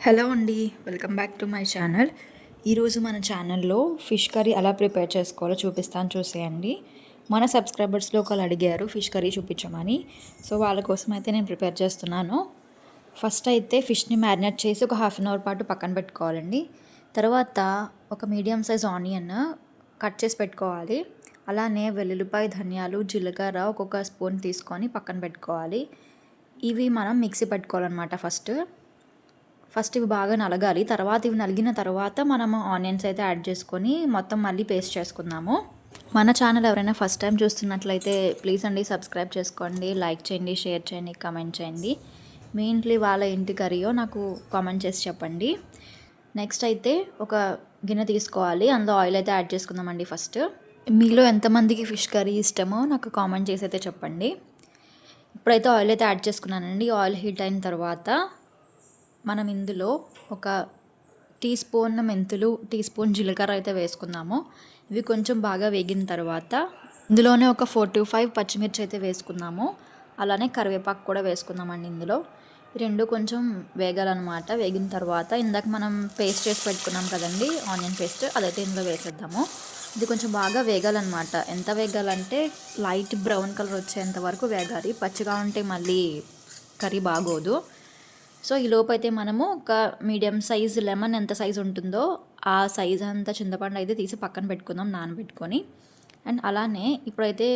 Hello అండి, welcome back to my channel. ఈరోజు మన ఛానల్లో ఫిష్ కర్రీ ఎలా ప్రిపేర్ చేసుకోవాలో చూపిస్తాను, చూసేయండి. మన సబ్స్క్రైబర్స్లో ఒకళ్ళు అడిగారు ఫిష్ కర్రీ చూపించమని. సో వాళ్ళ కోసం అయితే నేను ప్రిపేర్ చేస్తున్నాను. ఫస్ట్ అయితే ఫిష్ని మ్యారినేట్ చేసి ఒక హాఫ్ అన్ అవర్ పాటు పక్కన పెట్టుకోవాలండి. తర్వాత ఒక మీడియం సైజ్ ఆనియన్ కట్ చేసి పెట్టుకోవాలి. అలానే వెల్లుల్లిపాయ, ధనియాలు, జీలకర్ర ఒక్కొక్క స్పూన్ తీసుకొని పక్కన పెట్టుకోవాలి. ఇవి మనం మిక్సీ పెట్టుకోవాలన్నమాట. ఫస్ట్ ఇవి బాగా నలగాలి. తర్వాత ఇవి నలిగిన తర్వాత మనము ఆనియన్స్ అయితే యాడ్ చేసుకొని మొత్తం మళ్ళీ పేస్ట్ చేసుకుందాము. మన ఛానల్ ఎవరైనా ఫస్ట్ టైం చూస్తున్నట్లయితే ప్లీజ్ అండి సబ్స్క్రైబ్ చేసుకోండి, లైక్ చేయండి, షేర్ చేయండి, కామెంట్ చేయండి. మీ ఇంట్లో వాళ్ళ ఇంటి కర్రీయో నాకు కామెంట్ చేసి చెప్పండి. నెక్స్ట్ అయితే ఒక గిన్నె తీసుకోవాలి, అందులో ఆయిల్ అయితే యాడ్ చేసుకుందామండి. ఫస్ట్ మీలో ఎంతమందికి ఫిష్ కర్రీ ఇష్టమో నాకు కామెంట్ చేసి అయితే చెప్పండి. ఇప్పుడైతే ఆయిల్ అయితే యాడ్ చేసుకున్నానండి. ఆయిల్ హీట్ అయిన తర్వాత మనం ఇందులో ఒక టీ స్పూన్ మెంతులు, టీ స్పూన్ జీలకర్ర అయితే వేసుకుందాము. ఇవి కొంచెం బాగా వేగిన తర్వాత ఇందులోనే ఒక 4 to 5 పచ్చిమిర్చి అయితే వేసుకుందాము. అలానే కరివేపాకు కూడా వేసుకుందామండి. ఇందులో ఈ రెండు కొంచెం వేగాలన్నమాట. వేగిన తర్వాత ఇందాక మనం పేస్ట్ చేసి పెట్టుకున్నాం కదండి, ఆనియన్ పేస్ట్, అదైతే ఇందులో వేసేద్దాము. ఇది కొంచెం బాగా వేగాలన్నమాట. ఎంత వేగాలంటే లైట్ బ్రౌన్ కలర్ వచ్చేంత వరకు వేగాలి. పచ్చిగా ఉంటే మళ్ళీ కర్రీ బాగోదు. సో ఈ లోపు అయితే మనము ఒక మీడియం సైజ్ లెమన్ ఎంత సైజు ఉంటుందో ఆ సైజ్ అంతా చింతపండు అయితే తీసి పక్కన పెట్టుకుందాం, నానబెట్టుకొని. అండ్ అలానే ఇప్పుడైతే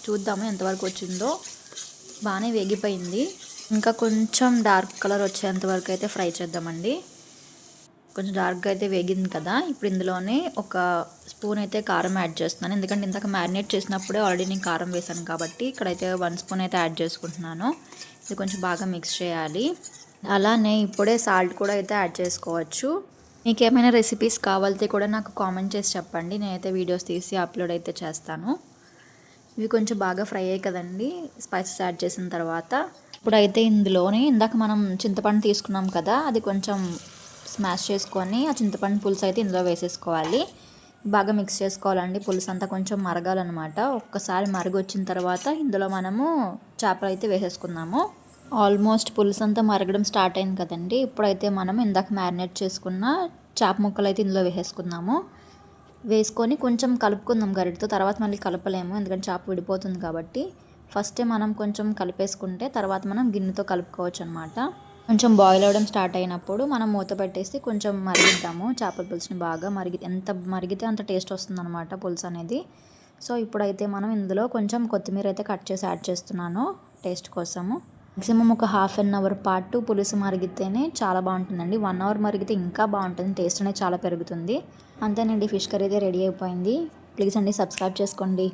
చూద్దాము ఎంతవరకు వచ్చిందో. బాగానే వేగిపోయింది. ఇంకా కొంచెం డార్క్ కలర్ వచ్చేంత వరకు అయితే ఫ్రై చేద్దామండి. కొంచెం డార్క్గా అయితే వేగింది కదా. ఇప్పుడు ఇందులోనే ఒక స్పూన్ అయితే కారం యాడ్ చేస్తున్నాను. ఎందుకంటే ఇందాక మ్యారినేట్ చేసినప్పుడే ఆల్రెడీ నేను కారం వేసాను కాబట్టి ఇక్కడైతే 1 స్పూన్ అయితే యాడ్ చేసుకుంటున్నాను. ఇది కొంచెం బాగా మిక్స్ చేయాలి. అలానే ఇప్పుడే సాల్ట్ కూడా అయితే యాడ్ చేసుకోవచ్చు. మీకు ఏమైనా రెసిపీస్ కావాలితే కూడా నాకు కామెంట్ చేసి చెప్పండి, నేనైతే వీడియోస్ తీసి అప్లోడ్ అయితే చేస్తాను. ఇవి కొంచెం బాగా ఫ్రై అయ్యాయి కదండి స్పైసెస్ యాడ్ చేసిన తర్వాత. ఇప్పుడైతే ఇందులోనే ఇందాక మనం చింతపండు తీసుకున్నాం కదా, అది కొంచెం స్మాష్ చేసుకొని ఆ చింతపండు పులుసు అయితే ఇందులో వేసేసుకోవాలి. బాగా మిక్స్ చేసుకోవాలండి. పులుసు అంతా కొంచెం మరగాలన్నమాట. ఒక్కసారి మరగొచ్చిన తర్వాత ఇందులో మనము చేపలు అయితే వేసేసుకుందాము. ఆల్మోస్ట్ పులుసు అంతా మరగడం స్టార్ట్ అయింది కదండి. ఇప్పుడైతే మనం ఇందాక మ్యారినేట్ చేసుకున్న చేప ముక్కలు అయితే ఇందులో వేసేసుకుందాము. వేసుకొని కొంచెం కలుపుకుందాం గరిటతో. తర్వాత మళ్ళీ కలపలేము ఎందుకంటే చేప విడిపోతుంది కాబట్టి ఫస్టే మనం కొంచెం కలిపేసుకుంటే తర్వాత మనం గిన్నెతో కలుపుకోవచ్చు అనమాట. కొంచెం బాయిల్ అవ్వడం స్టార్ట్ అయినప్పుడు మనం మూత పెట్టేసి కొంచెం మరిగిద్దాము. చేపల పులుసుని బాగా ఎంత మరిగితే అంత టేస్ట్ వస్తుంది అనమాట పులుసు అనేది. సో ఇప్పుడైతే మనం ఇందులో కొంచెం కొత్తిమీర అయితే కట్ చేసి యాడ్ చేస్తున్నాను టేస్ట్ కోసము. మ్యాక్సిమం ఒక హాఫ్ అన్ అవర్ పాటు పులుసు మరిగితేనే చాలా బాగుంటుందండి. 1 అవర్ మరిగితే ఇంకా బాగుంటుంది, టేస్ట్ అనేది చాలా పెరుగుతుంది. అంతేనండి, ఫిష్ కర్రీ అయితే రెడీ అయిపోయింది. ప్లీజ్ అండి సబ్స్క్రైబ్ చేసుకోండి.